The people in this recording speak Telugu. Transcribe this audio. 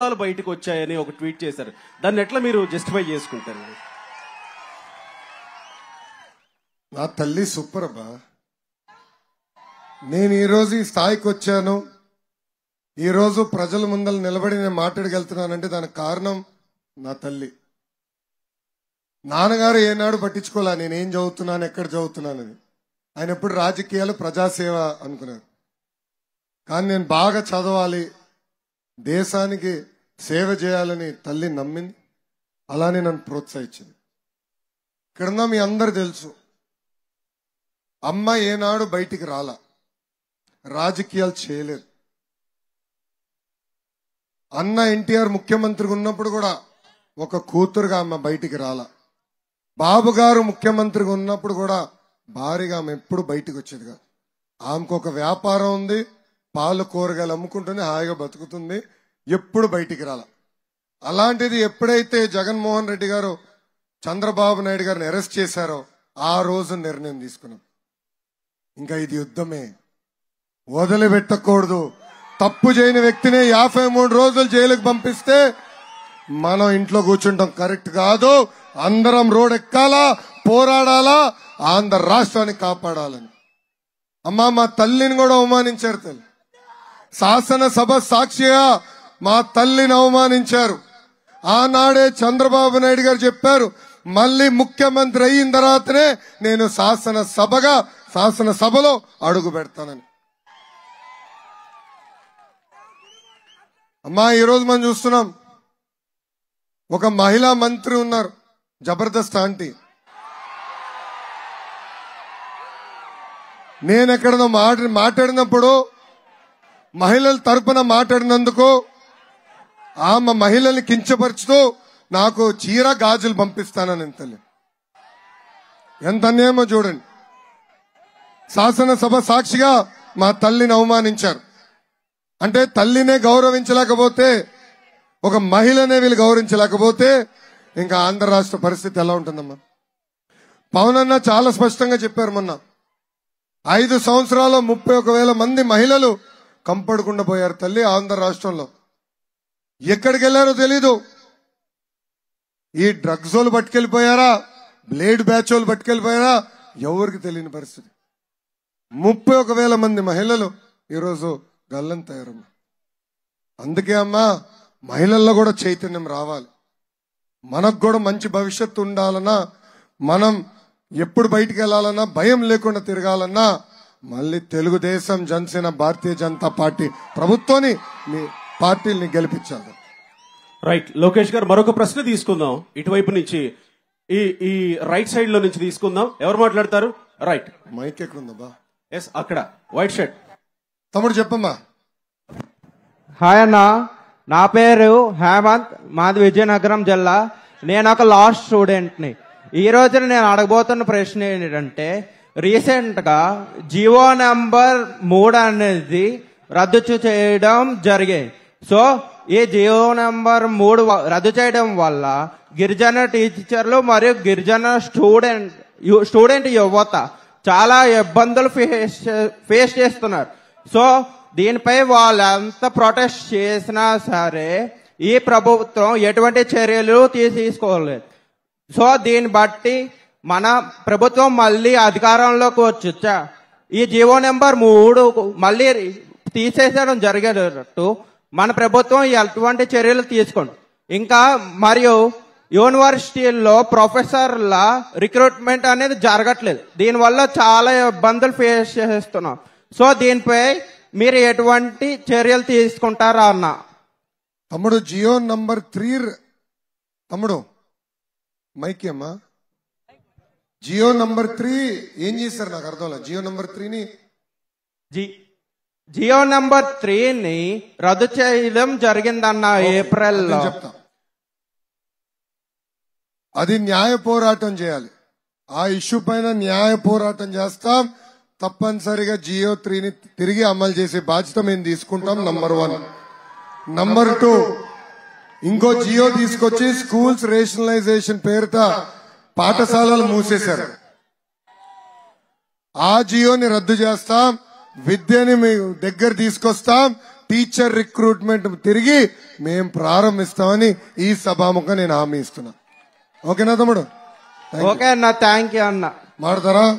వాస్తవాలు బయటకు వచ్చాయని ఒక ట్వీట్ చేశారు. దాన్ని ఎట్లా మీరు జస్టిఫై చేసుకుంటారు? నా తల్లి సూపర్ అబ్బా. నేను ఈరోజు ఈ స్థాయికి వచ్చాను, ఈరోజు ప్రజల ముందర నిలబడి నేను మాట్లాడగలుగుతున్నానంటే దానికి కారణం నా తల్లి. నాన్నగారు ఏనాడు పట్టించుకోలే నేనేం చదువుతున్నాను, ఎక్కడ చదువుతున్నానని. ఆయన ఎప్పుడు రాజకీయాలు ప్రజాసేవ అనుకున్నారు. కానీ నేను బాగా చదవాలి, దేశానికి సేవ చేయాలని తల్లి నమ్మింది, అలానే నన్ను ప్రోత్సహించింది. ఇక్కడున్న మీ అందరు తెలుసు, అమ్మ ఏనాడు బయటికి రాలా, రాజకీయాలు చేయలేదు. అన్న ఎన్టీఆర్ ముఖ్యమంత్రిగా ఉన్నప్పుడు కూడా ఒక కూతురుగా అమ్మ బయటికి రాలా. బాబు గారు ముఖ్యమంత్రిగా ఉన్నప్పుడు కూడా భారీగా ఆమె ఎప్పుడు బయటికి వచ్చేది కాదు. ఆమెకు ఒక వ్యాపారం ఉంది, పాలు కూరగాయలు అమ్ముకుంటూనే హాయిగా బతుకుతుంది, ఎప్పుడు బయటికి రాల. అలాంటిది ఎప్పుడైతే జగన్మోహన్ రెడ్డి గారు చంద్రబాబు నాయుడు గారిని అరెస్ట్ చేశారో ఆ రోజు నిర్ణయం తీసుకున్నాం, ఇంకా ఇది యుద్ధమే, వదిలిపెట్టకూడదు. తప్పు చేయని వ్యక్తిని 53 రోజులు జైలుకు పంపిస్తే మనం ఇంట్లో కూర్చుంటాం కరెక్ట్ కాదు. అందరం రోడ్ ఎక్కాలా, పోరాడాలా, ఆంధ్ర రాష్ట్రాన్ని కాపాడాలని. అమ్మా మా తల్లిని కూడా అవమానించారు. తల్లి శాసనసభ సాక్షిగా మా తల్లిని అవమానించారు. ఆనాడే చంద్రబాబు నాయుడు గారు చెప్పారు, మళ్ళీ ముఖ్యమంత్రి అయిన తర్వాతనే నేను శాసనసభలో అడుగు పెడతానని. అమ్మా ఈరోజు మనం చూస్తున్నాం, ఒక మహిళా మంత్రి ఉన్నారు, జబర్దస్త్ ఆంటీ. నేను ఎక్కడో మాట్లాడినప్పుడు మహిళల తరపున మాట్లాడినందుకు ఆమె మహిళల్ని కించపరుచుతూ నాకు చీర గాజులు పంపిస్తానని తల్లి. ఎంత అన్యాయమో చూడండి. శాసనసభ సాక్షిగా మా తల్లిని అవమానించారు. అంటే తల్లినే గౌరవించలేకపోతే, ఒక మహిళనే వీళ్ళు గౌరవించలేకపోతే ఇంకా ఆంధ్ర రాష్ట్ర పరిస్థితి ఎలా ఉంటుందమ్మా? పవన్ అన్న చాలా స్పష్టంగా చెప్పారు మొన్న, 5 సంవత్సరాల్లో 31,000 మంది మహిళలు కంపడకుండా పోయారు తల్లి ఆంధ్ర రాష్ట్రంలో. ఎక్కడికి వెళ్లారో తెలీదు. ఈ డ్రగ్స్ వాళ్ళు పట్టుకెళ్లిపోయారా, బ్లేడ్ బ్యాచ్ వాళ్ళు పట్టుకెళ్లిపోయారా, ఎవరికి తెలియని పరిస్థితి. 31,000 మంది మహిళలు ఈరోజు గల్లంతయ్యారమ్మా. అందుకే అమ్మా మహిళల్లో కూడా చైతన్యం రావాలి. మనకు కూడా మంచి భవిష్యత్తు ఉండాలన్నా, మనం ఎప్పుడు బయటికి వెళ్లాలన్నా, భయం లేకుండా తిరగాలన్నా మళ్ళీ తెలుగుదేశం, జనసేన, భారతీయ జనతా పార్టీ ప్రభుత్వాన్ని, మీ పార్టీని గెలిపించాలి. రైట్. లోకేష్ గారు మరొక ప్రశ్న తీసుకుందాం ఇటువైపు నుంచి, ఈ రైట్ సైడ్ లో నుంచి తీసుకుందాం. ఎవరు మాట్లాడతారు? రైట్. మైక్ ఎక్కడుందా? ఎస్, అక్కడ వైట్ షర్ట్. తమ్ముడు చెప్పమ్మా. హాయ్ అన్న, నా పేరు హేమంత్, మాది విజయనగరం జిల్లా. నేను ఒక లా స్టూడెంట్ని. ఈ రోజున నేను అడగబోతున్న ప్రశ్న ఏంటంటే, రీసెంట్ గా జియో నెంబర్ 3 అనేది రద్దు చేయడం జరిగింది. సో ఈ జియో నెంబర్ 3 రద్దు చేయడం వల్ల గిరిజన టీచర్లు మరియు గిరిజన స్టూడెంట్ యువత చాలా ఇబ్బందులు ఫేస్ చేస్తున్నారు. సో దీనిపై వాళ్ళు ఎంత ప్రొటెస్ట్ చేసినా సరే ఈ ప్రభుత్వం ఎటువంటి చర్యలు తీసుకోలేదు. సో దీన్ని బట్టి మన ప్రభుత్వం మళ్ళీ అధికారంలోకి వచ్చా ఈ జియో నెంబర్ 3 మళ్ళీ తీసేయడం జరిగేటట్టు మన ప్రభుత్వం ఎటువంటి చర్యలు తీసుకోండి. ఇంకా మరియు యూనివర్సిటీల్లో ప్రొఫెసర్ల రిక్రూట్మెంట్ అనేది జరగట్లేదు. దీనివల్ల చాలా ఇబ్బందులు ఫేస్ చేస్తున్నాం. సో దీనిపై మీరు ఎటువంటి చర్యలు తీసుకుంటారా అన్న? తమ్ముడు జియో నంబర్ 3, తమ్ముడు మైక్ అమ్మా. జియో నంబర్ 3 ఏం చేశారు నాకు అర్థం లేదు. జియో నంబర్ 3ని జియో నెంబర్ 3ని రద్దు చేయడం జరిగిందన్న ఏప్రిల్లో. చెప్తా, అది న్యాయ పోరాటం చేయాలి. ఆ ఇష్యూ పైన న్యాయ పోరాటం చేస్తాం. తప్పనిసరిగా జియో 3ని తిరిగి అమలు చేసే బాధ్యత మేము తీసుకుంటాం. నంబర్ 1. నంబర్ 2, ఇంకో జియో తీసుకొచ్చి స్కూల్స్ రేషనలైజేషన్ పేరుతో పాఠశాలలు మూసేశారు. ఆ జియోని రద్దు చేస్తాం. విద్యని మీ దగ్గర తీసుకొస్తాం. టీచర్ రిక్రూట్మెంట్ తిరిగి మేం ప్రారంభిస్తామని ఈ సభాముఖంగా నేను హామీ ఇస్తున్నా. ఓకేనా తమ్ముడు? ఓకే అన్న, థ్యాంక్ యూ అన్న. మాడతారా?